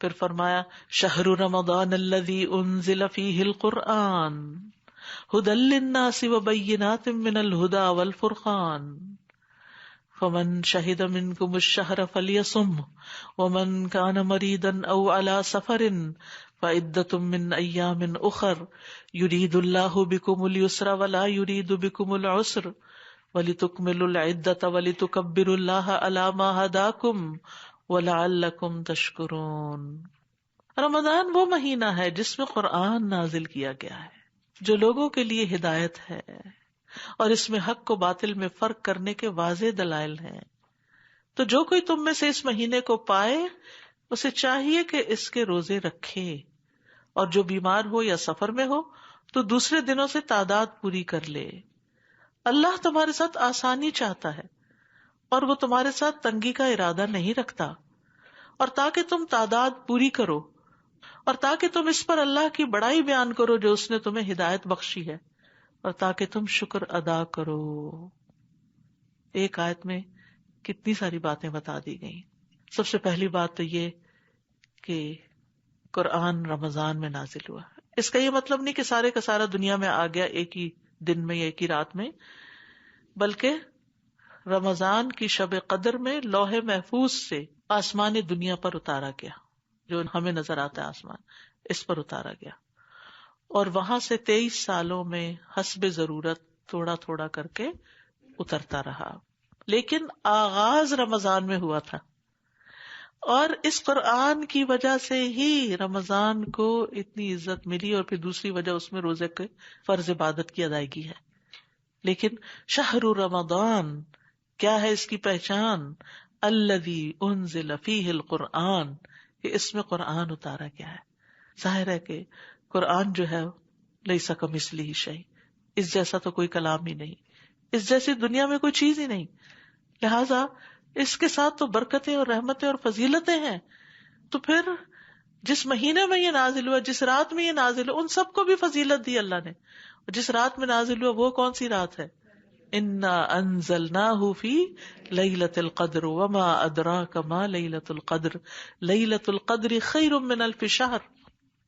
پھر فرمایا شہر رمضان الذی انزل فیہ القرآن ھدی للناس وبینات من الھدی والفرقان فمن شہد منکم الشہر فلیصمہ ومن کان مریضا او علی سفر فعدۃ من ایام اخر یرید اللہ بکم الیسر ولا یرید بکم العسر وَلِتُكْمِلُوا الْعِدَّةَ وَلِتُكَبِّرُوا اللَّهَ عَلَى مَا هَدَاكُمْ وَلَعَلَّكُمْ تَشْكُرُونَ۔ رمضان وہ مہینہ ہے جس میں قرآن نازل کیا گیا ہے، جو لوگوں کے لیے ہدایت ہے، اور اس میں حق کو باطل میں فرق کرنے کے واضح دلائل ہیں۔ تو جو کوئی تم میں سے اس مہینے کو پائے اسے چاہیے کہ اس کے روزے رکھے، اور جو بیمار ہو یا سفر میں ہو تو دوسرے دنوں سے تعداد پوری کر لے۔ اللہ تمہارے ساتھ آسانی چاہتا ہے اور وہ تمہارے ساتھ تنگی کا ارادہ نہیں رکھتا، اور تاکہ تم تعداد پوری کرو، اور تاکہ تم اس پر اللہ کی بڑائی بیان کرو جو اس نے تمہیں ہدایت بخشی ہے، اور تاکہ تم شکر ادا کرو۔ ایک آیت میں کتنی ساری باتیں بتا دی گئیں۔ سب سے پہلی بات تو یہ کہ قرآن رمضان میں نازل ہوا۔ اس کا یہ مطلب نہیں کہ سارے کا سارا دنیا میں آ گیا ایک ہی دن میں یا ایک ہی رات میں، بلکہ رمضان کی شب قدر میں لوح محفوظ سے آسمان دنیا پر اتارا گیا، جو ہمیں نظر آتا ہے آسمان، اس پر اتارا گیا، اور وہاں سے 23 سالوں میں حسب ضرورت تھوڑا تھوڑا کر کے اترتا رہا، لیکن آغاز رمضان میں ہوا تھا، اور اس قرآن کی وجہ سے ہی رمضان کو اتنی عزت ملی، اور پھر دوسری وجہ اس میں روزے کے فرض عبادت کی ادائیگی ہے۔ لیکن شہر رمضان کیا ہے اس کی پہچان؟ الذی انزل فیہ القرآن، کہ اس میں قرآن اتارا گیا ہے۔ ظاہر ہے کہ قرآن جو ہے لیس کمثلہ شیء، اس جیسا تو کوئی کلام ہی نہیں، اس جیسی دنیا میں کوئی چیز ہی نہیں، لہذا اس کے ساتھ تو برکتیں اور رحمتیں اور فضیلتیں ہیں۔ تو پھر جس مہینے میں یہ نازل ہوا، جس رات میں یہ نازل ہوا، ان سب کو بھی فضیلت دی اللہ نے۔ جس رات میں نازل ہوا وہ کون سی رات ہے؟ انا انزلناہ فی لیلۃ القدر وما ادراک ما لیلۃ القدر لیلۃ القدر خیر من الف شہر۔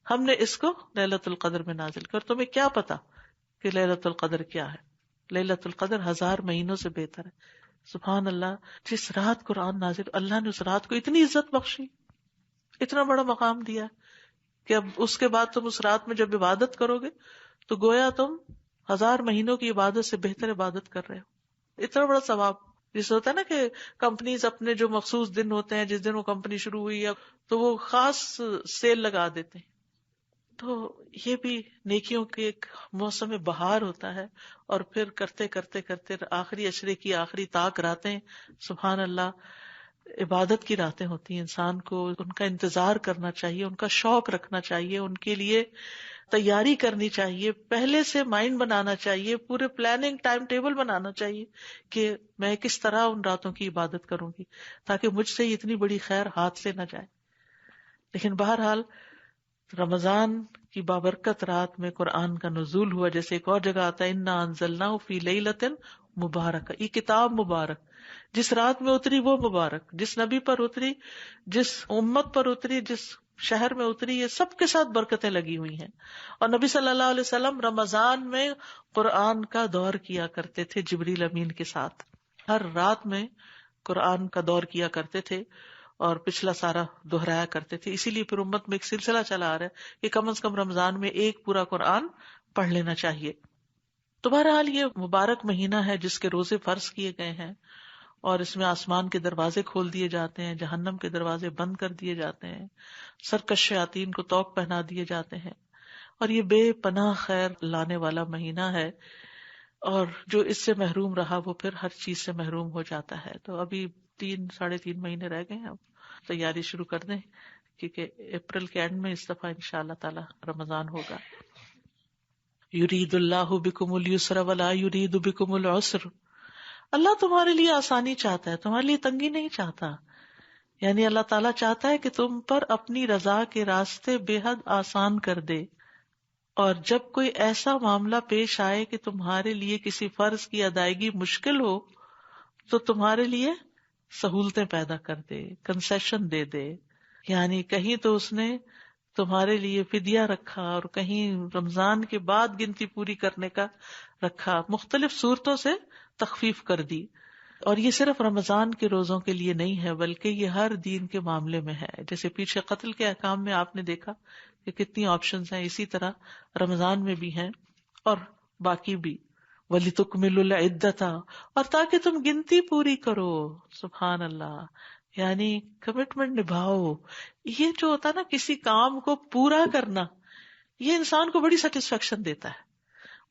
ہم نے اس کو لیلۃ القدر میں نازل کر، تمہیں کیا پتا کہ لیلۃ القدر کیا ہے؟ لیلۃ القدر 1000 مہینوں سے بہتر ہے۔ سبحان اللہ، جس رات قرآن نازل، اللہ نے اس رات کو اتنی عزت بخشی، اتنا بڑا مقام دیا کہ اب اس کے بعد تم اس رات میں جب عبادت کرو گے تو گویا تم 1000 مہینوں کی عبادت سے بہتر عبادت کر رہے ہو۔ اتنا بڑا ثواب، جس ہوتا ہے نا کہ کمپنیز اپنے جو مخصوص دن ہوتے ہیں، جس دن وہ کمپنی شروع ہوئی ہے تو وہ خاص سیل لگا دیتے ہیں، تو یہ بھی نیکیوں کے ایک موسم بہار ہوتا ہے، اور پھر کرتے کرتے کرتے آخری اشرے کی آخری طاق راتیں، سبحان اللہ، عبادت کی راتیں ہوتی ہیں۔ انسان کو ان کا انتظار کرنا چاہیے، ان کا شوق رکھنا چاہیے، ان کے لیے تیاری کرنی چاہیے، پہلے سے مائنڈ بنانا چاہیے، پورے پلاننگ ٹائم ٹیبل بنانا چاہیے کہ میں کس طرح ان راتوں کی عبادت کروں گی تاکہ مجھ سے اتنی بڑی خیر ہاتھ سے نہ جائے۔ لیکن بہرحال رمضان کی بابرکت رات میں قرآن کا نزول ہوا، جیسے ایک اور جگہ آتا ہے انا انزلناہ فی لیلۃ مبارکہ، یہ کتاب مبارک جس رات میں اتری وہ مبارک، جس نبی پر اتری، جس امت پر اتری، جس شہر میں اتری، یہ سب کے ساتھ برکتیں لگی ہوئی ہیں۔ اور نبی صلی اللہ علیہ وسلم رمضان میں قرآن کا دور کیا کرتے تھے جبریل امین کے ساتھ، ہر رات میں قرآن کا دور کیا کرتے تھے اور پچھلا سارا دہرایا کرتے تھے۔ اسی لیے پھر امت میں ایک سلسلہ چلا آ رہا ہے کہ کم از کم رمضان میں ایک پورا قرآن پڑھ لینا چاہیے۔ تو بہرحال یہ مبارک مہینہ ہے جس کے روزے فرض کیے گئے ہیں، اور اس میں آسمان کے دروازے کھول دیے جاتے ہیں، جہنم کے دروازے بند کر دیے جاتے ہیں، سرکش شیاطین کو طوق پہنا دیے جاتے ہیں، اور یہ بے پناہ خیر لانے والا مہینہ ہے، اور جو اس سے محروم رہا وہ پھر ہر چیز سے محروم ہو جاتا ہے۔ تو ابھی 3-3.5 مہینے رہ گئے ہیں، اب تیاری شروع کر دیں، کیونکہ اپریل کے اینڈ میں اس دفعہ انشاءاللہ تعالی رمضان ہوگا۔ یرید اللہ بکم الیسر ولا یرید بکم العسر، اللہ تمہارے لیے آسانی چاہتا ہے، تمہارے لیے تنگی نہیں چاہتا، یعنی اللہ تعالیٰ چاہتا ہے کہ تم پر اپنی رضا کے راستے بے حد آسان کر دے، اور جب کوئی ایسا معاملہ پیش آئے کہ تمہارے لیے کسی فرض کی ادائیگی مشکل ہو تو تمہارے لیے سہولتیں پیدا کر دے، کنسیشن دے دے، یعنی کہیں تو اس نے تمہارے لیے فدیہ رکھا اور کہیں رمضان کے بعد گنتی پوری کرنے کا رکھا، مختلف صورتوں سے تخفیف کر دی. اور یہ صرف رمضان کے روزوں کے لیے نہیں ہے بلکہ یہ ہر دین کے معاملے میں ہے. جیسے پیچھے قتل کے احکام میں آپ نے دیکھا کہ کتنی آپشنز ہیں، اسی طرح رمضان میں بھی ہیں اور باقی بھی. وَلِتُكْمِلُوا الْعِدَّةَ، اور تاکہ تم گنتی پوری کرو. سبحان اللہ، یعنی کمٹمنٹ نبھاؤ. یہ جو ہوتا ہے نا کسی کام کو پورا کرنا، یہ انسان کو بڑی سیٹسفیکشن دیتا ہے.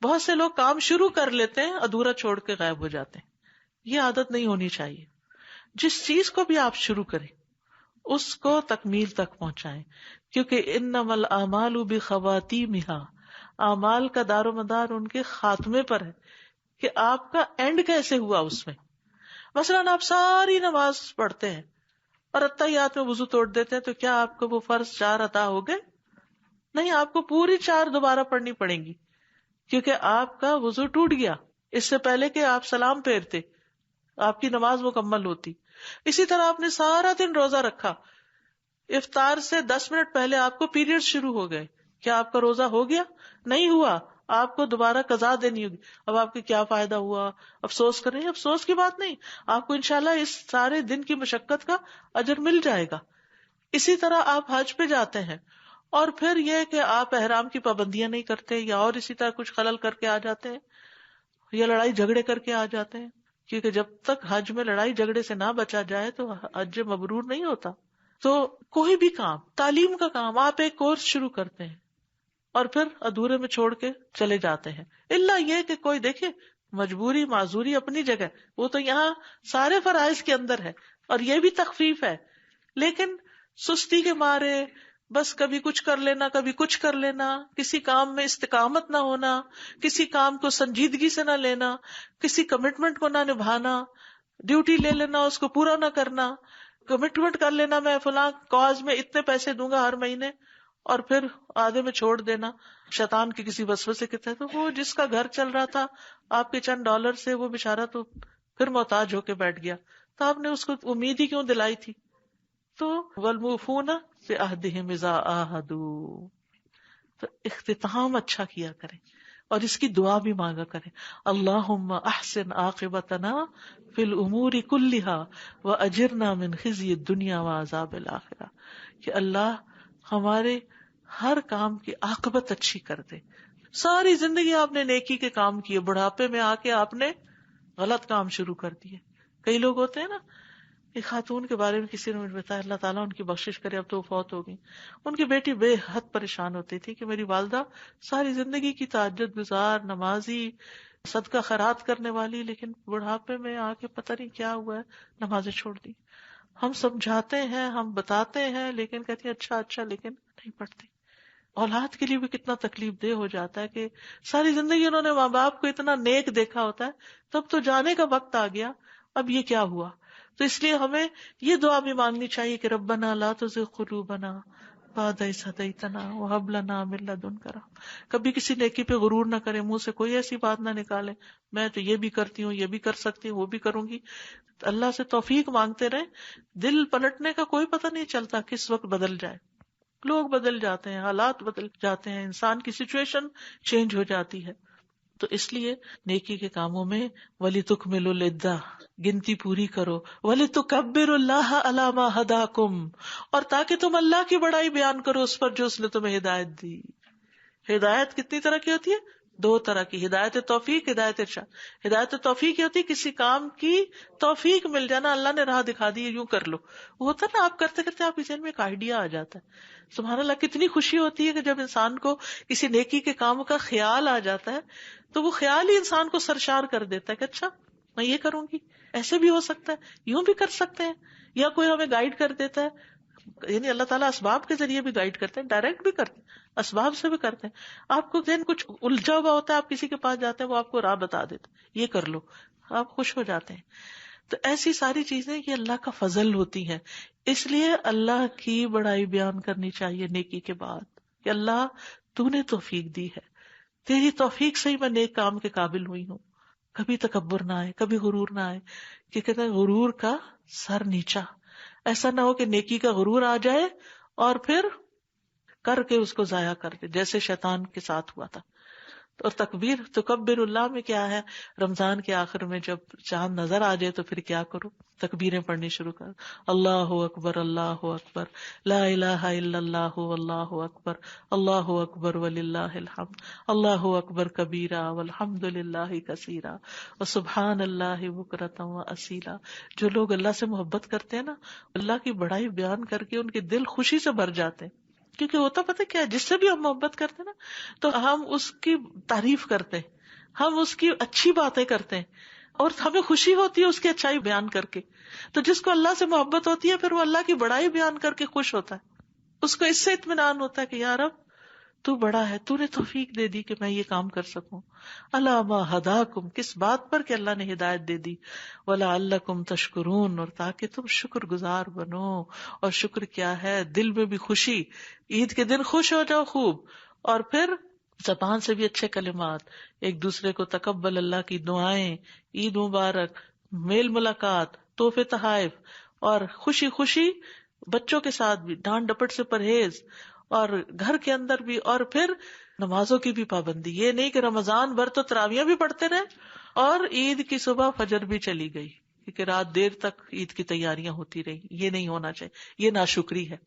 بہت سے لوگ کام شروع کر لیتے ہیں ادھورا چھوڑ کے غائب ہو جاتے ہیں. یہ عادت نہیں ہونی چاہیے. جس چیز کو بھی آپ شروع کریں اس کو تکمیل تک پہنچائیں، کیونکہ انما الاعمال بخواتیمها، اعمال کا دار و مدار ان کے خاتمے پر ہے کہ آپ کا اینڈ کیسے ہوا. اس میں مثلاً آپ ساری نماز پڑھتے ہیں اور اتحیات میں وضو توڑ دیتے ہیں، تو کیا آپ کو وہ فرض 4 عطا ہو گئے؟ نہیں، آپ کو پوری 4 دوبارہ پڑھنی پڑیں گی، کیونکہ آپ کا وضو ٹوٹ گیا اس سے پہلے کہ آپ سلام پھیرتے، آپ کی نماز مکمل ہوتی. اسی طرح آپ نے سارا دن روزہ رکھا، افطار سے 10 منٹ پہلے آپ کو پیریڈ شروع ہو گئے، کیا آپ کا روزہ ہو گیا؟ نہیں ہوا، آپ کو دوبارہ قضا دینی ہوگی. اب آپ کے کیا فائدہ ہوا؟ افسوس کریں؟ افسوس کی بات نہیں، آپ کو انشاءاللہ اس سارے دن کی مشقت کا اجر مل جائے گا. اسی طرح آپ حج پہ جاتے ہیں اور پھر یہ کہ آپ احرام کی پابندیاں نہیں کرتے یا اور اسی طرح کچھ خلل کر کے آ جاتے ہیں یا لڑائی جھگڑے کر کے آ جاتے ہیں، کیونکہ جب تک حج میں لڑائی جھگڑے سے نہ بچا جائے تو حج مبرور نہیں ہوتا. تو کوئی بھی کام، تعلیم کا کام، آپ ایک کورس شروع کرتے ہیں اور پھر ادھورے میں چھوڑ کے چلے جاتے ہیں، الا یہ کہ کوئی دیکھے مجبوری معذوری اپنی جگہ، وہ تو یہاں سارے فرائض کے اندر ہے اور یہ بھی تخفیف ہے. لیکن سستی کے مارے بس کبھی کچھ کر لینا کبھی کچھ کر لینا، کسی کام میں استقامت نہ ہونا، کسی کام کو سنجیدگی سے نہ لینا، کسی کمٹمنٹ کو نہ نبھانا، ڈیوٹی لے لینا اس کو پورا نہ کرنا، کمٹمنٹ کر لینا میں فلاں کاز میں اتنے پیسے دوں گا ہر مہینے اور پھر آدھے میں چھوڑ دینا شیطان کے کسی وسوسے کے تحت. تو وہ جس کا گھر چل رہا تھا آپ کے چند ڈالر سے، وہ بےچارہ تو پھر محتاج ہو کے بیٹھ گیا، تو آپ نے اس کو امید ہی کیوں دلائی تھی؟ تو والموفون بعہدہم اذا عاہدوا، تو اختتام اچھا کیا کریں اور اس کی دعا بھی مانگا کریں. اللہم احسن عاقبتنا فی الامور کلها واجرنا من خزی الدنیا وعذاب الاخرہ، کہ اللہ ہمارے ہر کام کی عاقبت اچھی کر دے. ساری زندگی آپ نے نیکی کے کام کیے، بڑھاپے میں آ کے آپ نے غلط کام شروع کر دیے. کئی لوگ ہوتے ہیں نا، ایک خاتون کے بارے میں کسی نے مجھے بتایا، اللہ تعالیٰ ان کی بخشش کرے، اب تو وہ فوت ہو گئی. ان کی بیٹی بے حد پریشان ہوتی تھی کہ میری والدہ ساری زندگی کی تہجد گزار، نمازی، صدقہ خیرات کرنے والی، لیکن بڑھاپے میں آ کے پتہ نہیں کیا ہوا ہے، نمازیں چھوڑ دی. ہم سمجھاتے ہیں، ہم بتاتے ہیں، لیکن کہتی ہیں اچھا لیکن نہیں پڑھتی. اولاد کے لیے بھی کتنا تکلیف دہ ہو جاتا ہے کہ ساری زندگی انہوں نے ماں باپ کو اتنا نیک دیکھا ہوتا ہے، تب تو جانے کا وقت آ گیا، اب یہ کیا ہوا. تو اس لیے ہمیں یہ دعا بھی مانگنی چاہیے کہ ربنا لا تزغ قلوبنا بعد اذ ہدیتنا وہب لنا من لدنک رحمۃ. کبھی کسی نیکی پہ غرور نہ کریں، منہ سے کوئی ایسی بات نہ نکالیں میں تو یہ بھی کرتی ہوں، یہ بھی کر سکتی ہوں، وہ بھی کروں گی. اللہ سے توفیق مانگتے رہیں. دل پلٹنے کا کوئی پتہ نہیں چلتا کس وقت بدل جائے. لوگ بدل جاتے ہیں، حالات بدل جاتے ہیں، انسان کی سچویشن چینج ہو جاتی ہے. تو اس لیے نیکی کے کاموں میں وَلِتُكْمِلُوا الْعِدَّةَ، گنتی پوری کرو، وَلِتُكَبِّرُوا اللَّهَ عَلَىٰ مَا هَدَاكُمْ، اور تاکہ تم اللہ کی بڑائی بیان کرو اس پر جو اس نے تمہیں ہدایت دی. ہدایت کتنی طرح کی ہوتی ہے؟ 2 طرح کی، ہدایت توفیق، ہدایت ارشاد. ہدایت توفیق یہ ہوتی ہے کسی کام کی توفیق مل جانا، اللہ نے راہ دکھا دی، یوں کر لو. وہ ہوتا ہے نا آپ کرتے کرتے آپ کے ذہن میں ایک آئیڈیا آ جاتا ہے. سبحان اللہ، کتنی خوشی ہوتی ہے کہ جب انسان کو کسی نیکی کے کام کا خیال آ جاتا ہے تو وہ خیال ہی انسان کو سرشار کر دیتا ہے کہ اچھا میں یہ کروں گی، ایسے بھی ہو سکتا ہے، یوں بھی کر سکتے ہیں. یا کوئی ہمیں گائیڈ کر دیتا ہے، یعنی اللہ تعالیٰ اسباب کے ذریعے بھی گائیڈ کرتے ہیں، ڈائریکٹ بھی کرتے ہیں، اسباب سے بھی کرتے ہیں. آپ کو ذہن کچھ الجھا ہوا ہوتا ہے، آپ کسی کے پاس جاتے ہیں، وہ آپ کو راہ بتا دیتے، یہ کر لو، آپ خوش ہو جاتے ہیں. تو ایسی ساری چیزیں یہ اللہ کا فضل ہوتی ہیں. اس لیے اللہ کی بڑائی بیان کرنی چاہیے نیکی کے بعد کہ اللہ تو نے توفیق دی ہے، تیری توفیق سے ہی میں نیک کام کے قابل ہوئی ہوں. کبھی تکبر نہ آئے، کبھی غرور نہ آئے، کہ کہتے ہیں غرور کا سر نیچا. ایسا نہ ہو کہ نیکی کا غرور آ جائے اور پھر کر کے اس کو ضائع کر دے، جیسے شیطان کے ساتھ ہوا تھا. اور تکبیر تکبر اللہ میں کیا ہے؟ رمضان کے آخر میں جب چاند نظر آ جائے تو پھر کیا کرو؟ تکبیریں پڑھنی شروع کر. اللہ اکبر اللہ اکبر، لا الہ الا اللہ واللہ اکبر، اللہ اکبر وللہ الحمد، اللہ اکبر کبیرہ والحمد للہ کثیرہ وسبحان اللہ بکرۃ واصیلا. جو لوگ اللہ سے محبت کرتے ہیں نا، اللہ کی بڑائی بیان کر کے ان کے دل خوشی سے بھر جاتے ہیں. کیونکہ ہوتا پتہ کیا ہے، جس سے بھی ہم محبت کرتے ہیں نا تو ہم اس کی تعریف کرتے ہیں، ہم اس کی اچھی باتیں کرتے ہیں اور ہمیں خوشی ہوتی ہے اس کی اچھائی بیان کر کے. تو جس کو اللہ سے محبت ہوتی ہے پھر وہ اللہ کی بڑائی بیان کر کے خوش ہوتا ہے، اس کو اس سے اطمینان ہوتا ہے کہ یا رب تو بڑا ہے، تو نے توفیق دے دی کہ میں یہ کام کر سکوں. اللہ ما ہداکم، کس بات پر کہ اللہ نے ہدایت دے دی. ولعلکم تشکرون، اور تاکہ تم شکر گزار بنو. اور شکر کیا ہے؟ دل میں بھی خوشی، عید کے دن خوش ہو جاؤ خوب، اور پھر زبان سے بھی اچھے کلمات، ایک دوسرے کو تقبل اللہ کی دعائیں، عید مبارک، میل ملاقات، تحفے تحائف، اور خوشی خوشی بچوں کے ساتھ بھی، ڈانٹ ڈپٹ سے پرہیز، اور گھر کے اندر بھی، اور پھر نمازوں کی بھی پابندی. یہ نہیں کہ رمضان بھر تو تراویح بھی پڑھتے رہے اور عید کی صبح فجر بھی چلی گئی کیونکہ رات دیر تک عید کی تیاریاں ہوتی رہی. یہ نہیں ہونا چاہیے، یہ ناشکری ہے.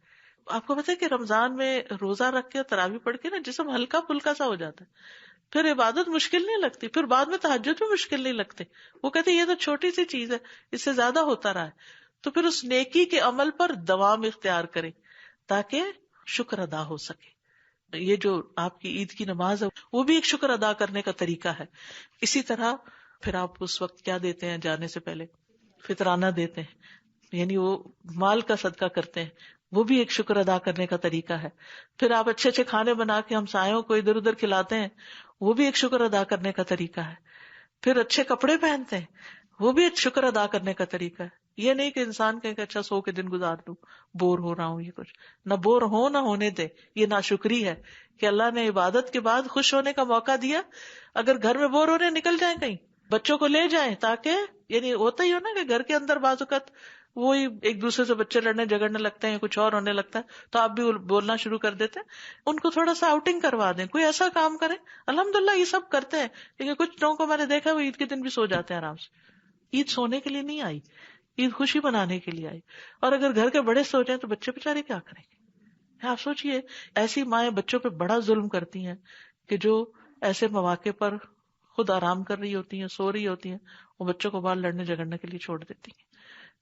آپ کو پتا ہے کہ رمضان میں روزہ رکھ کے تراویح پڑھ کے نا جسم ہلکا پھلکا سا ہو جاتا ہے، پھر عبادت مشکل نہیں لگتی، پھر بعد میں تہجد بھی مشکل نہیں لگتے. وہ کہتے ہیں یہ تو چھوٹی سی چیز ہے، اس سے زیادہ ہوتا رہا ہے. تو پھر اس نیکی کے عمل پر دوام اختیار کریں تاکہ شکر ادا ہو سکے. یہ جو آپ کی عید کی نماز ہے وہ بھی ایک شکر ادا کرنے کا طریقہ ہے. اسی طرح پھر آپ اس وقت کیا دیتے ہیں؟ جانے سے پہلے فطرانہ دیتے ہیں، یعنی وہ مال کا صدقہ کرتے ہیں، وہ بھی ایک شکر ادا کرنے کا طریقہ ہے. پھر آپ اچھے اچھے کھانے بنا کے ہمسایوں کو ادھر ادھر کھلاتے ہیں، وہ بھی ایک شکر ادا کرنے کا طریقہ ہے. پھر اچھے کپڑے پہنتے ہیں، وہ بھی ایک شکر ادا کرنے کا طریقہ ہے. یہ نہیں کہ انسان کہے کہ اچھا 100 کے دن گزار لوں، بور ہو رہا ہوں. یہ کچھ نہ بور ہو نہ ہونے دے، یہ ناشکری ہے کہ اللہ نے عبادت کے بعد خوش ہونے کا موقع دیا. اگر گھر میں بور ہو رہے نکل جائیں کہیں، بچوں کو لے جائیں، تاکہ یعنی ہوتا ہی ہو نا کہ گھر کے اندر بعض اوقات وہی ایک دوسرے سے بچے لڑنے جھگڑنے لگتے ہیں، کچھ اور ہونے لگتا ہے تو آپ بھی بولنا شروع کر دیتے ہیں. ان کو تھوڑا سا آؤٹنگ کروا دیں، کوئی ایسا کام کریں. الحمدللہ یہ سب کرتے ہیں، لیکن کچھ لوگوں کو میں نے دیکھا وہ عید کے دن بھی سو جاتے ہیں آرام سے. عید سونے کے لیے نہیں آئی، عید خوشی منانے کے لیے آئی. اور اگر گھر کے بڑے سو جائیں تو بچے بےچارے کیا کریں گے؟ آپ سوچئے، ایسی مائیں بچوں پہ بڑا ظلم کرتی ہیں کہ جو ایسے مواقع پر خود آرام کر رہی ہوتی ہیں، سو رہی ہوتی ہیں، وہ بچوں کو باہر لڑنے جھگڑنے کے لیے چھوڑ دیتی ہیں.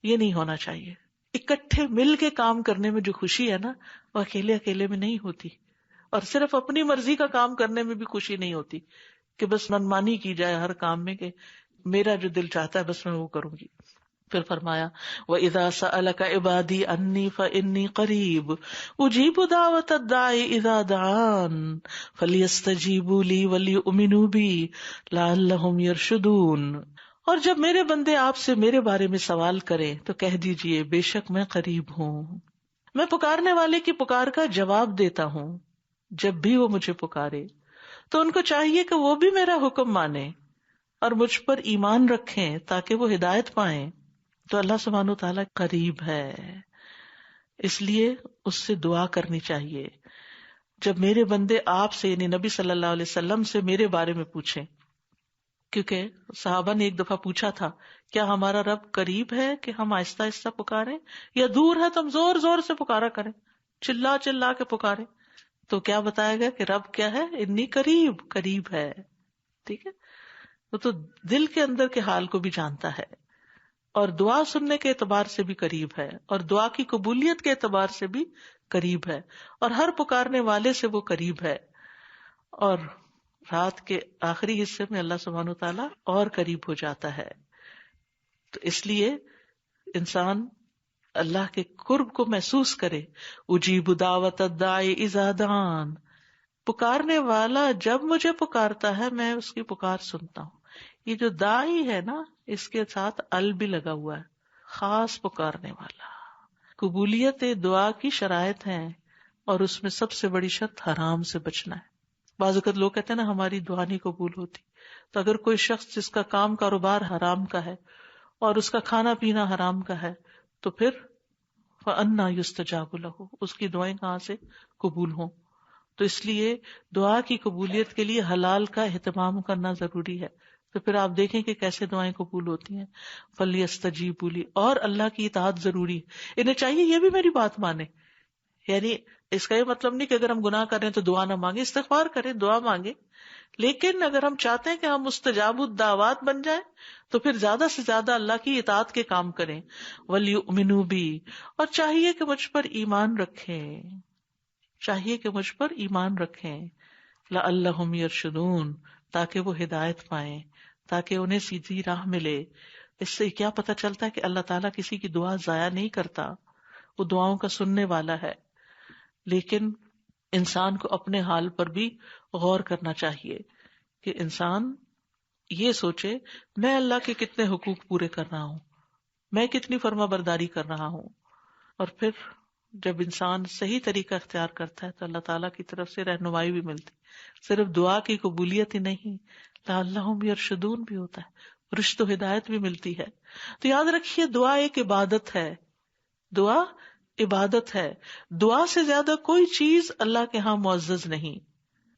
یہ نہیں ہونا چاہیے. اکٹھے مل کے کام کرنے میں جو خوشی ہے نا، وہ اکیلے اکیلے میں نہیں ہوتی. اور صرف اپنی مرضی کا کام کرنے میں بھی خوشی نہیں ہوتی کہ بس منمانی کی جائے ہر کام میں، کہ میرا جو دل چاہتا ہے بس میں وہ کروں گی. پھر فرمایا وَإِذَا سَأَلَكَ عِبَادِي عَنِّي فَإِنِّي قَرِيبٌ أُجِيبُ دَعْوَةَ الدَّاعِ إِذَا دَعَانِ فَلْيَسْتَجِيبُوا لِي وَلْيُؤْمِنُوا بِي لَعَلَّهُمْ يَرْشُدُونَ. اور جب میرے بندے آپ سے میرے بارے میں سوال کریں تو کہہ دیجئے بے شک میں قریب ہوں، میں پکارنے والے کی پکار کا جواب دیتا ہوں. جب بھی وہ مجھے پکارے تو ان کو چاہیے کہ وہ بھی میرا حکم مانیں اور مجھ پر ایمان رکھیں تاکہ وہ ہدایت پائیں. تو اللہ سبحانہ وتعالیٰ قریب ہے، اس لیے اس سے دعا کرنی چاہیے. جب میرے بندے آپ سے یعنی نبی صلی اللہ علیہ وسلم سے میرے بارے میں پوچھیں، کیونکہ صحابہ نے ایک دفعہ پوچھا تھا کیا ہمارا رب قریب ہے کہ ہم آہستہ آہستہ پکاریں، یا دور ہے تو ہم زور زور سے پکارا کریں، چلا چلا کے پکاریں. تو کیا بتایا گیا کہ رب کیا ہے؟ انی قریب، قریب ہے. ٹھیک ہے، وہ تو دل کے اندر کے حال کو بھی جانتا ہے، اور دعا سننے کے اعتبار سے بھی قریب ہے، اور دعا کی قبولیت کے اعتبار سے بھی قریب ہے، اور ہر پکارنے والے سے وہ قریب ہے. اور رات کے آخری حصے میں اللہ سبحانہ وتعالیٰ اور قریب ہو جاتا ہے. تو اس لیے انسان اللہ کے قرب کو محسوس کرے. اجیب دعوت الداعی اذا دعان، پکارنے والا جب مجھے پکارتا ہے میں اس کی پکار سنتا ہوں. یہ جو داعی ہے نا، اس کے ساتھ ال بھی لگا ہوا ہے، خاص پکارنے والا. قبولیت دعا کی شرائط ہیں، اور اس میں سب سے بڑی شرط حرام سے بچنا ہے. بعض اوقات لوگ کہتے ہیں نا ہماری دعا نہیں قبول ہوتی. تو اگر کوئی شخص جس کا کاروبار حرام کا ہے اور اس کا کھانا پینا حرام کا ہے تو پھر فَأَنَّىٰ يُسْتَجَابُ لَهُ، اس کی دعائیں کہاں سے قبول ہوں. تو اس لیے دعا کی قبولیت کے لیے حلال کا اہتمام کرنا ضروری ہے. تو پھر آپ دیکھیں کہ کیسے دعائیں قبول ہوتی ہیں. فَلْيَسْتَجِيبُوا لِي، اور اللہ کی اطاعت ضروری ہے. انہیں چاہیے یہ بھی میری بات مانے. یعنی اس کا یہ مطلب نہیں کہ اگر ہم گناہ کریں تو دعا نہ مانگیں، استغفار کریں، دعا مانگیں. لیکن اگر ہم چاہتے ہیں کہ ہم مستجاب الدعوات بن جائیں تو پھر زیادہ سے زیادہ اللہ کی اطاعت کے کام کریں. وَلْيُؤْمِنُوا بِي، اور چاہیے کہ مجھ پر ایمان رکھیں، چاہیے کہ مجھ پر ایمان رکھیں. لَعَلَّهُمْ يَرْشُدُونَ، تاکہ وہ ہدایت پائیں، تاکہ انہیں سیدھی راہ ملے. اس سے کیا پتہ چلتا ہے کہ اللہ تعالیٰ کسی کی دعا ضائع نہیں کرتا، وہ دعاؤں کا سننے والا ہے. لیکن انسان کو اپنے حال پر بھی غور کرنا چاہیے کہ انسان یہ سوچے میں اللہ کے کتنے حقوق پورے کر رہا ہوں، میں کتنی فرما برداری کر رہا ہوں. اور پھر جب انسان صحیح طریقہ اختیار کرتا ہے تو اللہ تعالیٰ کی طرف سے رہنمائی بھی ملتی. صرف دعا کی قبولیت ہی نہیں، لعلہم یرشدون بھی ہوتا ہے، رشد و ہدایت بھی ملتی ہے. تو یاد رکھیے دعا ایک عبادت ہے، دعا عبادت ہے. دعا سے زیادہ کوئی چیز اللہ کے ہاں معزز نہیں.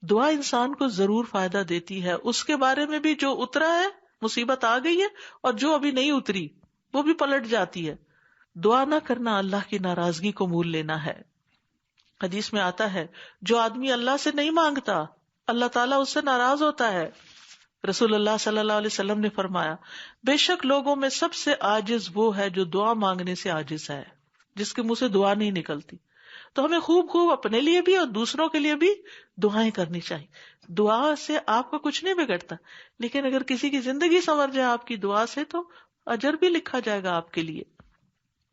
دعا انسان کو ضرور فائدہ دیتی ہے، اس کے بارے میں بھی جو اترا ہے مصیبت آ گئی ہے، اور جو ابھی نہیں اتری وہ بھی پلٹ جاتی ہے. دعا نہ کرنا اللہ کی ناراضگی کو مول لینا ہے. حدیث میں آتا ہے جو آدمی اللہ سے نہیں مانگتا اللہ تعالیٰ اس سے ناراض ہوتا ہے. رسول اللہ صلی اللہ علیہ وسلم نے فرمایا بے شک لوگوں میں سب سے عاجز وہ ہے جو دعا مانگنے سے عاجز ہے، جس کے منہ سے دعا نہیں نکلتی. تو ہمیں خوب خوب اپنے لیے بھی اور دوسروں کے لیے بھی دعائیں کرنی چاہیے. دعا سے آپ کا کچھ نہیں بگڑتا، لیکن اگر کسی کی زندگی سنور جائے آپ کی دعا سے تو اجر بھی لکھا جائے گا آپ کے لیے.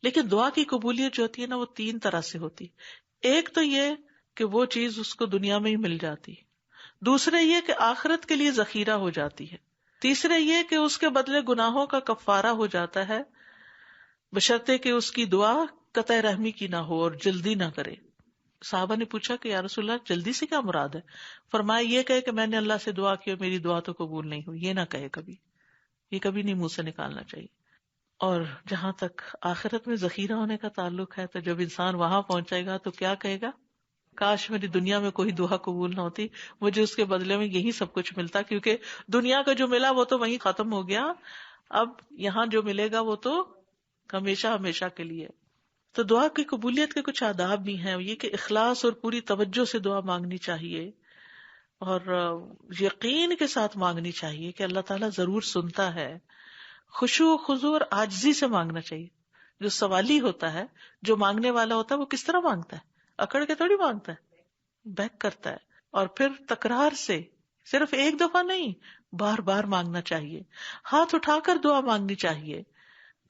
لیکن دعا کی قبولیت جو ہوتی ہے نا وہ 3 طرح سے ہوتی. ایک تو یہ کہ وہ چیز اس کو دنیا میں ہی مل جاتی، دوسرے یہ کہ آخرت کے لیے ذخیرہ ہو جاتی ہے، تیسرے یہ کہ اس کے بدلے گناہوں کا کفارہ ہو جاتا ہے، بشرطے کہ اس کی دعا قطع رحمی کی نہ ہو اور جلدی نہ کرے. صحابہ نے پوچھا کہ یا رسول اللہ جلدی سے کیا مراد ہے؟ فرمایا یہ کہے کہ میں نے اللہ سے دعا کی اور میری دعا تو قبول نہیں ہوئی، یہ نہ کہے کبھی، یہ کبھی نہیں منہ سے نکالنا چاہیے. اور جہاں تک آخرت میں ذخیرہ ہونے کا تعلق ہے تو جب انسان وہاں پہنچے گا تو کیا کہے گا، کاش میری دنیا میں کوئی دعا قبول نہ ہوتی، مجھے اس کے بدلے میں یہی سب کچھ ملتا، کیونکہ دنیا کا جو ملا وہ تو وہیں ختم ہو گیا، اب یہاں جو ملے گا وہ تو ہمیشہ ہمیشہ کے لیے. تو دعا کی قبولیت کے کچھ آداب بھی ہیں، یہ کہ اخلاص اور پوری توجہ سے دعا مانگنی چاہیے، اور یقین کے ساتھ مانگنی چاہیے کہ اللہ تعالیٰ ضرور سنتا ہے. خشوع خضوع اور عاجزی سے مانگنا چاہیے. جو سوالی ہوتا ہے، جو مانگنے والا ہوتا ہے، وہ کس طرح مانگتا ہے؟ اکڑ کے تھوڑی مانگتا ہے، بیک کرتا ہے. اور پھر تکرار سے، صرف ایک دفعہ نہیں، بار بار مانگنا چاہیے. ہاتھ اٹھا کر دعا مانگنی چاہیے،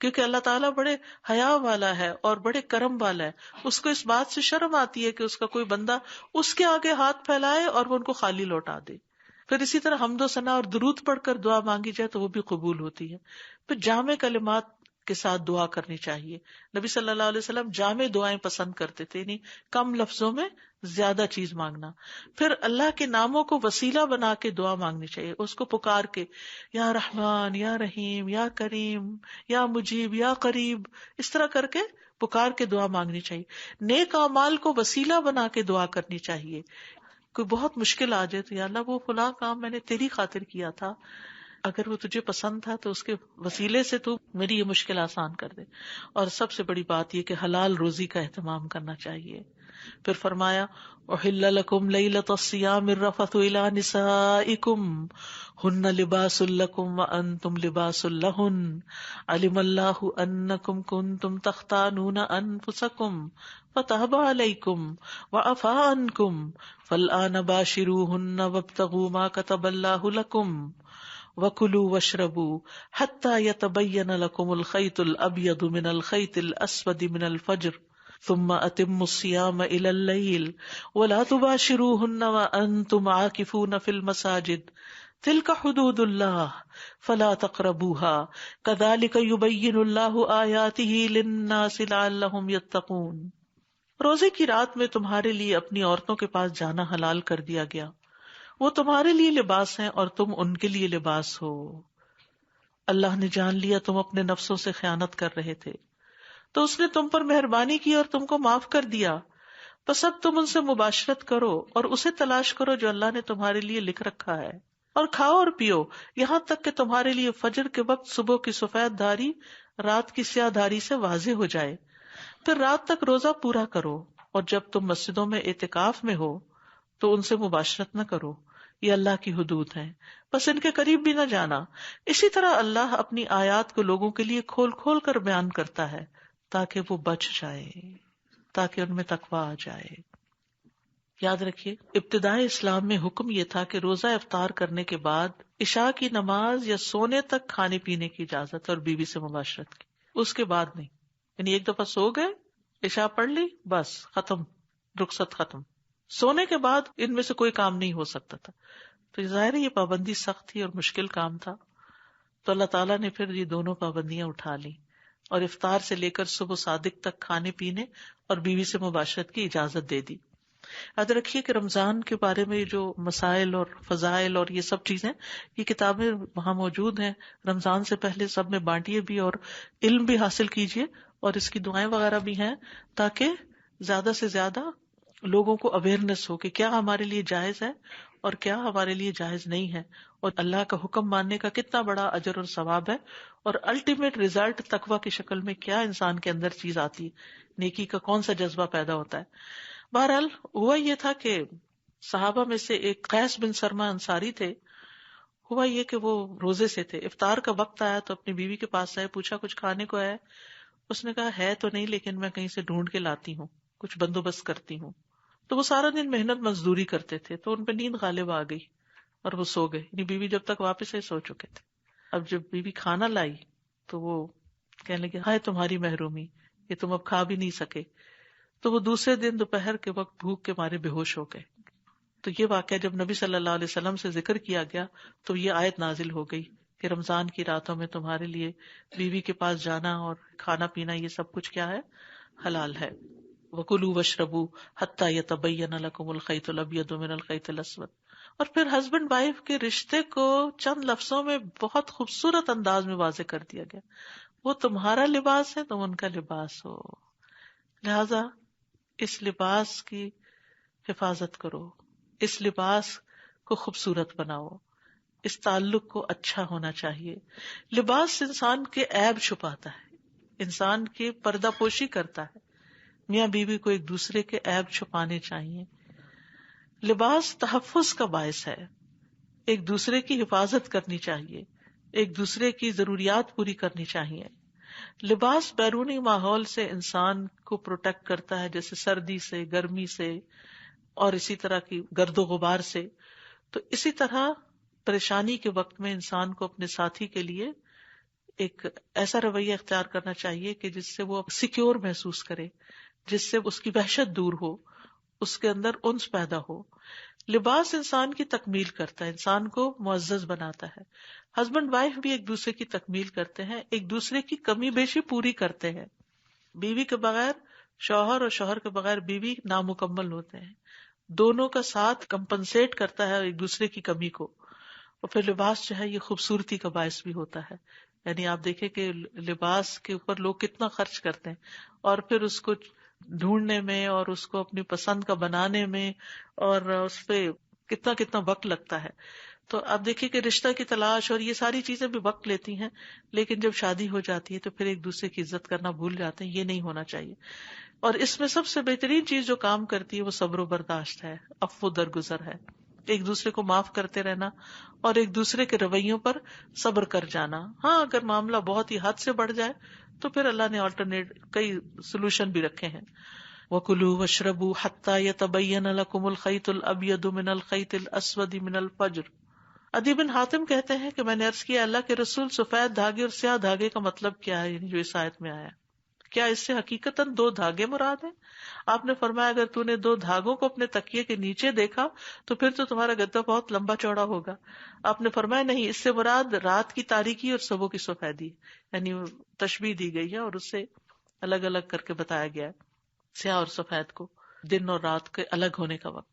کیونکہ اللہ تعالیٰ بڑے حیا والا ہے اور بڑے کرم والا ہے. اس کو اس بات سے شرم آتی ہے کہ اس کا کوئی بندہ اس کے آگے ہاتھ پھیلائے اور وہ ان کو خالی لوٹا دے. پھر اسی طرح حمد و ثنا اور درود پڑھ کر دعا مانگی جائے تو وہ بھی قبول ہوتی ہے. پھر جامع کلمات کے ساتھ دعا کرنی چاہیے. نبی صلی اللہ علیہ وسلم جامع دعائیں پسند کرتے تھے، یعنی کم لفظوں میں زیادہ چیز مانگنا. پھر اللہ کے ناموں کو وسیلہ بنا کے دعا مانگنی چاہیے، اس کو پکار کے یا رحمان یا رحیم یا کریم یا مجیب یا قریب، اس طرح کر کے پکار کے دعا مانگنی چاہیے. نیک اعمال کو وسیلہ بنا کے دعا کرنی چاہیے. کوئی بہت مشکل آ جائے تو یا اللہ وہ فلاں کام میں نے تیری خاطر کیا تھا، اگر وہ تجھے پسند تھا تو اس کے وسیلے سے تو میری یہ مشکل آسان کر دے. اور سب سے بڑی بات یہ کہ حلال روزی کا اہتمام کرنا چاہیے. پھر فرمایا احل لکم لیلۃ الصیام الرفث الی نسائکم ہن لباس لکم وانتم لباس لہن علم اللہ انکم کنتم تختانون انفسکم فتاب علیکم وعفا عنکم فالآن باشروہن وابتغوا ما کتب اللہ لکم وَكُلُوا وَاشْرَبُوا حَتَّى يَتَبَيَّنَ لَكُمُ الْخَيْطُ الْأَبْيَضُ مِنَ الْخَيْطِ الْأَسْوَدِ مِنَ الْفَجْرِ ثُمَّ أَتِمُّوا الصِّيَامَ إِلَى اللَّيْلِ وَلَا تُبَاشِرُوهُنَّ وَأَنْتُمْ عَاكِفُونَ فِي الْمَسَاجِدِ تِلْكَ حُدُودُ اللَّهِ فَلَا تَقْرَبُوهَا كَذَلِكَ يُبَيِّنُ اللَّهُ آيَاتِهِ لِلنَّاسِ لَعَلَّهُمْ يَتَّقُونَ. روزے کی رات میں تمہارے لیے اپنی عورتوں کے پاس جانا حلال کر دیا گیا، وہ تمہارے لیے لباس ہیں اور تم ان کے لیے لباس ہو. اللہ نے جان لیا تم اپنے نفسوں سے خیانت کر رہے تھے تو اس نے تم پر مہربانی کی اور تم کو معاف کر دیا، بس اب تم ان سے مباشرت کرو اور اسے تلاش کرو جو اللہ نے تمہارے لیے لکھ رکھا ہے، اور کھاؤ اور پیو یہاں تک کہ تمہارے لیے فجر کے وقت صبح کی سفید دھاری رات کی سیاہ دھاری سے واضح ہو جائے، پھر رات تک روزہ پورا کرو، اور جب تم مسجدوں میں اعتکاف میں ہو تو ان سے مباشرت نہ کرو، یہ اللہ کی حدود ہیں، بس ان کے قریب بھی نہ جانا۔ اسی طرح اللہ اپنی آیات کو لوگوں کے لیے کھول کھول کر بیان کرتا ہے تاکہ وہ بچ جائے، تاکہ ان میں تقویٰ آ جائے۔ یاد رکھیے ابتدائی اسلام میں حکم یہ تھا کہ روزہ افطار کرنے کے بعد عشاء کی نماز یا سونے تک کھانے پینے کی اجازت اور بیوی سے مباشرت کی، اس کے بعد نہیں۔ یعنی ایک دفعہ سو گئے، عشاء پڑھ لی، بس ختم، رخصت ختم۔ سونے کے بعد ان میں سے کوئی کام نہیں ہو سکتا تھا۔ تو ظاہر ہے یہ پابندی سخت تھی اور مشکل کام تھا، تو اللہ تعالیٰ نے پھر یہ دونوں پابندیاں اٹھا لی اور افطار سے لے کر صبح صادق تک کھانے پینے اور بیوی سے مباشرت کی اجازت دے دی۔ یاد رکھیے کہ رمضان کے بارے میں جو مسائل اور فضائل اور یہ سب چیزیں، یہ کتابیں وہاں موجود ہیں، رمضان سے پہلے سب میں بانٹیے بھی اور علم بھی حاصل کیجیے، اور اس کی دعائیں وغیرہ بھی ہیں تاکہ زیادہ سے زیادہ لوگوں کو اویئرنیس ہو کہ کیا ہمارے لیے جائز ہے اور کیا ہمارے لیے جائز نہیں ہے، اور اللہ کا حکم ماننے کا کتنا بڑا اجر اور ثواب ہے، اور الٹیمیٹ ریزلٹ تقویٰ کی شکل میں کیا انسان کے اندر چیز آتی ہے، نیکی کا کون سا جذبہ پیدا ہوتا ہے۔ بہرحال ہوا یہ تھا کہ صحابہ میں سے ایک قیس بن سرمہ انصاری تھے، ہوا یہ کہ وہ روزے سے تھے، افطار کا وقت آیا تو اپنی بیوی کے پاس آئے، پوچھا کچھ کھانے کو ہے؟ اس نے کہا ہے تو نہیں لیکن میں کہیں سے ڈھونڈ کے لاتی ہوں، کچھ بندوبست کرتی ہوں۔ تو وہ سارا دن محنت مزدوری کرتے تھے تو ان پہ نیند غالب آ گئی اور وہ سو گئے، یعنی بیوی جب تک واپس آئی سو چکے تھے۔ اب جب بیوی کھانا لائی تو وہ کہنے لگے ہائے تمہاری محرومی، یہ تم اب کھا بھی نہیں سکے۔ تو وہ دوسرے دن دوپہر کے وقت بھوک کے مارے بے ہوش ہو گئے۔ تو یہ واقعہ جب نبی صلی اللہ علیہ وسلم سے ذکر کیا گیا تو یہ آیت نازل ہو گئی کہ رمضان کی راتوں میں تمہارے لیے بیوی کے پاس جانا اور کھانا پینا یہ سب کچھ کیا ہے؟ حلال ہے۔ وَكُلُوا وَاشْرَبُوا حَتَّى يَتَبَيَّنَ لَكُمُ الْخَيْطُ الْأَبْيَضُ مِنَ الْخَيْطِ الْأَسْوَدِ۔ اور پھر ہسبینڈ وائف کے رشتے کو چند لفظوں میں بہت خوبصورت انداز میں واضح کر دیا گیا، وہ تمہارا لباس ہے، تم ان کا لباس ہو، لہذا اس لباس کی حفاظت کرو، اس لباس کو خوبصورت بناؤ، اس تعلق کو اچھا ہونا چاہیے۔ لباس انسان کے عیب چھپاتا ہے، انسان کی پردہ پوشی کرتا ہے۔ میاں بیوی کو ایک دوسرے کے عیب چھپانے چاہیے۔ لباس تحفظ کا باعث ہے، ایک دوسرے کی حفاظت کرنی چاہیے، ایک دوسرے کی ضروریات پوری کرنی چاہیے۔ لباس بیرونی ماحول سے انسان کو پروٹیکٹ کرتا ہے، جیسے سردی سے، گرمی سے، اور اسی طرح کی گرد و غبار سے۔ تو اسی طرح پریشانی کے وقت میں انسان کو اپنے ساتھی کے لیے ایک ایسا رویہ اختیار کرنا چاہیے کہ جس سے وہ سیکیور محسوس کرے، جس سے اس کی وحشت دور ہو، اس کے اندر انس پیدا ہو۔ لباس انسان کی تکمیل کرتا ہے، انسان کو معزز بناتا ہے۔ ہسبینڈ وائف بھی ایک دوسرے کی تکمیل کرتے ہیں، ایک دوسرے کی کمی بیشی پوری کرتے ہیں۔ بیوی کے بغیر شوہر اور شوہر کے بغیر بیوی نامکمل ہوتے ہیں، دونوں کا ساتھ کمپنسیٹ کرتا ہے ایک دوسرے کی کمی کو۔ اور پھر لباس جو ہے یہ خوبصورتی کا باعث بھی ہوتا ہے، یعنی آپ دیکھیں کہ لباس کے اوپر لوگ کتنا خرچ کرتے ہیں، اور پھر اس کو ڈھونڈنے میں اور اس کو اپنی پسند کا بنانے میں اور اس پہ کتنا کتنا وقت لگتا ہے۔ تو آپ دیکھیں کہ رشتہ کی تلاش اور یہ ساری چیزیں بھی وقت لیتی ہیں، لیکن جب شادی ہو جاتی ہے تو پھر ایک دوسرے کی عزت کرنا بھول جاتے ہیں، یہ نہیں ہونا چاہیے۔ اور اس میں سب سے بہترین چیز جو کام کرتی ہے وہ صبر و برداشت ہے، عفو درگزر ہے، ایک دوسرے کو معاف کرتے رہنا اور ایک دوسرے کے رویوں پر صبر کر جانا۔ ہاں اگر معاملہ بہت ہی حد سے بڑھ جائے تو پھر اللہ نے آلٹرنیٹ کئی سولوشن بھی رکھے ہیں۔ وَكُلُوا وَاشْرَبُوا حَتَّى يَتَبَيَّنَ لَكُمُ الْخَيْطُ الْأَبْيَضُ مِنَ الْخَيْطِ الْأَسْوَدِ مِنَ الْفَجْرِ۔ عدی بن حاتم کہتے ہیں کہ میں نے عرض کیا اللہ کے رسول سفید دھاگے اور سیاہ دھاگے کا مطلب کیا ہے، یعنی جو اس آیت میں آیا، کیا اس سے حقیقتاً 2 دھاگے مراد ہیں؟ آپ نے فرمایا اگر تو نے 2 دھاگوں کو اپنے تکیے کے نیچے دیکھا تو پھر تو تمہارا گدا بہت لمبا چوڑا ہوگا۔ آپ نے فرمایا نہیں، اس سے مراد رات کی تاریکی اور صبح کی سفیدی، یعنی تشبیہ دی گئی ہے اور اس سے الگ الگ کر کے بتایا گیا ہے سیاہ اور سفید کو، دن اور رات کے الگ ہونے کا وقت۔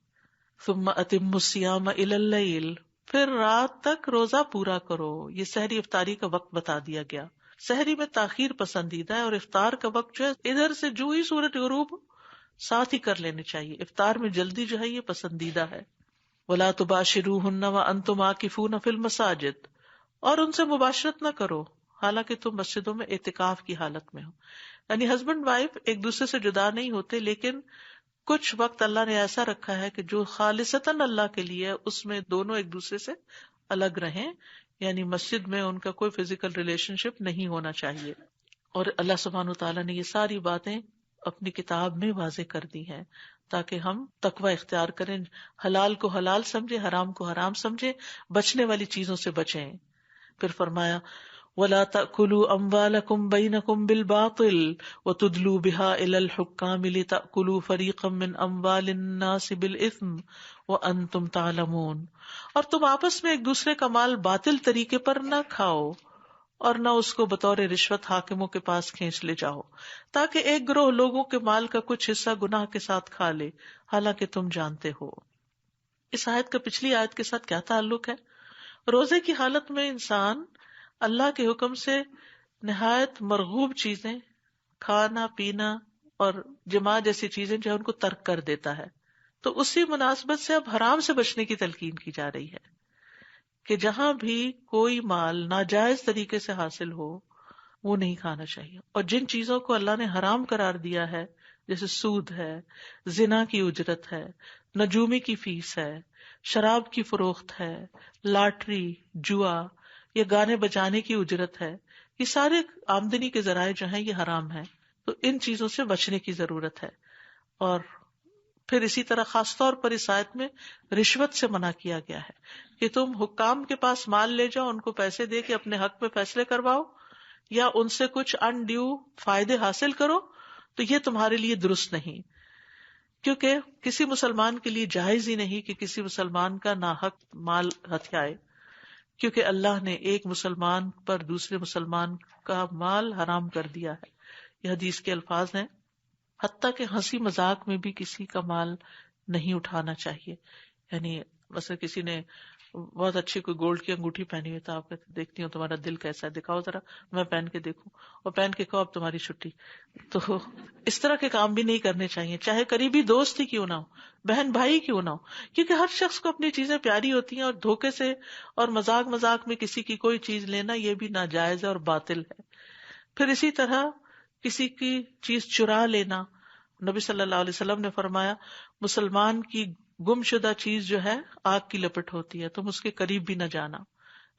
ثم اتم الصیام الی اللیل، پھر رات تک روزہ پورا کرو، یہ سحری افطاری کا وقت بتا دیا گیا۔ سحری میں تاخیر پسندیدہ ہے، اور افطار کا وقت جو ہے ادھر سے جو ہی سورج غروب ساتھ ہی کر لینی چاہیے. افطار میں جلدی جو ہے یہ پسندیدہ ہے. وَلَا تُبَاشِرُوهُنَّ وَأَنْتُمْ عَاكِفُونَ فِي الْمَسَاجِدِ، اور ان سے مباشرت نہ کرو حالانکہ تم مسجدوں میں اعتکاف کی حالت میں ہو. یعنی ہسبینڈ وائف ایک دوسرے سے جدا نہیں ہوتے، لیکن کچھ وقت اللہ نے ایسا رکھا ہے کہ جو خالصتاً اللہ کے لیے اس میں دونوں ایک دوسرے سے الگ رہیں، یعنی مسجد میں ان کا کوئی فزیکل ریلیشن شپ نہیں ہونا چاہیے. اور اللہ سبحانہ وتعالیٰ نے یہ ساری باتیں اپنی کتاب میں واضح کر دی ہیں تاکہ ہم تقوی اختیار کریں، حلال کو حلال سمجھیں، حرام کو حرام سمجھیں، بچنے والی چیزوں سے بچیں. پھر فرمایا وَلَا تَأْكُلُوا أَمْوَالَكُمْ بَيْنَكُمْ بِالْبَاطِلِ وَتُدْلُوا بِهَا إِلَى الْحُكَّامِ لِتَأْكُلُوا فَرِيقًا مِّنْ أَمْوَالِ النَّاسِ بِالْإِثْمِ وَأَنْتُمْ تَعْلَمُونَ، اور تم آپس میں ایک دوسرے کا مال باطل طریقے پر نہ کھاؤ اور نہ اس کو بطور رشوت حاکموں کے پاس کھینچ لے جاؤ، تاکہ ایک گروہ لوگوں کے مال کا کچھ حصہ گناہ کے ساتھ کھا لے حالانکہ تم جانتے ہو. اس آیت کا پچھلی آیت کے ساتھ کیا تعلق ہے؟ روزے کی حالت میں انسان اللہ کے حکم سے نہایت مرغوب چیزیں، کھانا پینا اور جماع جیسی چیزیں جو ہے ان کو ترک کر دیتا ہے. تو اسی مناسبت سے اب حرام سے بچنے کی تلقین کی جا رہی ہے کہ جہاں بھی کوئی مال ناجائز طریقے سے حاصل ہو وہ نہیں کھانا چاہیے. اور جن چیزوں کو اللہ نے حرام قرار دیا ہے جیسے سود ہے، زنا کی اجرت ہے، نجومی کی فیس ہے، شراب کی فروخت ہے، لاٹری، جوا یا گانے بجانے کی اجرت ہے، یہ سارے آمدنی کے ذرائع جو ہیں یہ حرام ہیں. تو ان چیزوں سے بچنے کی ضرورت ہے. اور پھر اسی طرح خاص طور پر اس آیت میں رشوت سے منع کیا گیا ہے کہ تم حکام کے پاس مال لے جاؤ، ان کو پیسے دے کے اپنے حق میں فیصلے کرواؤ یا ان سے کچھ انڈیو فائدے حاصل کرو، تو یہ تمہارے لیے درست نہیں، کیونکہ کسی مسلمان کے لیے جائز ہی نہیں کہ کسی مسلمان کا ناحق مال ہتھیائے، کیونکہ اللہ نے ایک مسلمان پر دوسرے مسلمان کا مال حرام کر دیا ہے. یہ حدیث کے الفاظ ہیں. حتیٰ کہ ہنسی مذاق میں بھی کسی کا مال نہیں اٹھانا چاہیے. یعنی مثلا کسی نے بہت اچھی کوئی گولڈ کی انگوٹھی پہنی ہوئی تو آپ کہتے دیکھتی ہوں تمہارا دل کیسا ہے، دکھاؤ ذرا میں پہن کے دیکھوں، اور پہن کے کہو اب تمہاری چھٹی. تو اس طرح کے کام بھی نہیں کرنے چاہیے، چاہے قریبی دوست ہی کیوں نہ ہو، بہن بھائی کیوں نہ ہو، کیونکہ ہر شخص کو اپنی چیزیں پیاری ہوتی ہیں، اور دھوکے سے اور مذاق مذاق میں کسی کی کوئی چیز لینا یہ بھی ناجائز ہے اور باطل ہے. پھر اسی طرح کسی کی چیز چرا لینا، نبی صلی اللہ علیہ وسلم نے فرمایا مسلمان کی گم شدہ چیز جو ہے آگ کی لپٹ ہوتی ہے، تم اس کے قریب بھی نہ جانا.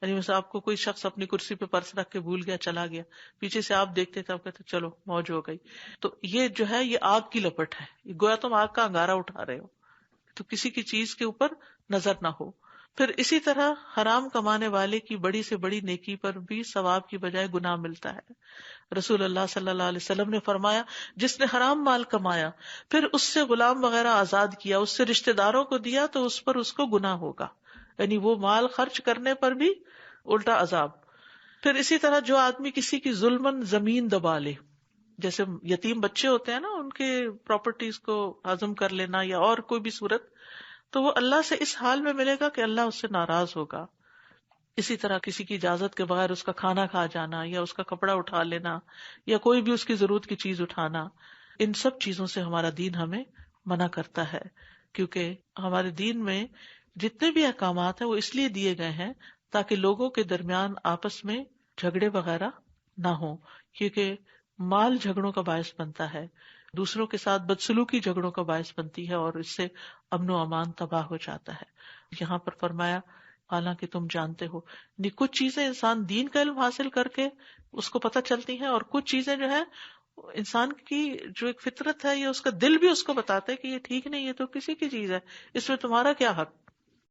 یعنی مثلا آپ کو کوئی شخص اپنی کرسی پہ پرس رکھ کے بھول گیا، چلا گیا، پیچھے سے آپ دیکھتے تھے، آپ کہتے چلو موج ہو گئی، تو یہ جو ہے یہ آگ کی لپٹ ہے، گویا تم آگ کا انگارہ اٹھا رہے ہو. تو کسی کی چیز کے اوپر نظر نہ ہو. پھر اسی طرح حرام کمانے والے کی بڑی سے بڑی نیکی پر بھی ثواب کی بجائے گناہ ملتا ہے. رسول اللہ صلی اللہ علیہ وسلم نے فرمایا جس نے حرام مال کمایا پھر اس سے غلام وغیرہ آزاد کیا، اس سے رشتہ داروں کو دیا تو اس پر اس کو گناہ ہوگا، یعنی وہ مال خرچ کرنے پر بھی الٹا عذاب. پھر اسی طرح جو آدمی کسی کی ظلمن زمین دبا لے، جیسے یتیم بچے ہوتے ہیں نا، ان کے پراپرٹیز کو ہضم کر لینا یا اور کوئی بھی صورت، تو وہ اللہ سے اس حال میں ملے گا کہ اللہ اس سے ناراض ہوگا. اسی طرح کسی کی اجازت کے بغیر اس کا کھانا کھا جانا یا اس کا کپڑا اٹھا لینا یا کوئی بھی اس کی ضرورت کی چیز اٹھانا، ان سب چیزوں سے ہمارا دین ہمیں منع کرتا ہے، کیونکہ ہمارے دین میں جتنے بھی احکامات ہیں وہ اس لیے دیے گئے ہیں تاکہ لوگوں کے درمیان آپس میں جھگڑے وغیرہ نہ ہوں، کیونکہ مال جھگڑوں کا باعث بنتا ہے، دوسروں کے ساتھ بدسلوکی جھگڑوں کا باعث بنتی ہے، اور اس سے امن و امان تباہ ہو جاتا ہے. یہاں پر فرمایا حالانکہ تم جانتے ہو. کچھ چیزیں انسان دین کا علم حاصل کر کے اس کو پتہ چلتی ہیں، اور کچھ چیزیں جو ہے انسان کی جو ایک فطرت ہے یا اس کا دل بھی اس کو بتاتا ہے کہ یہ ٹھیک نہیں، یہ تو کسی کی چیز ہے، اس میں تمہارا کیا حق.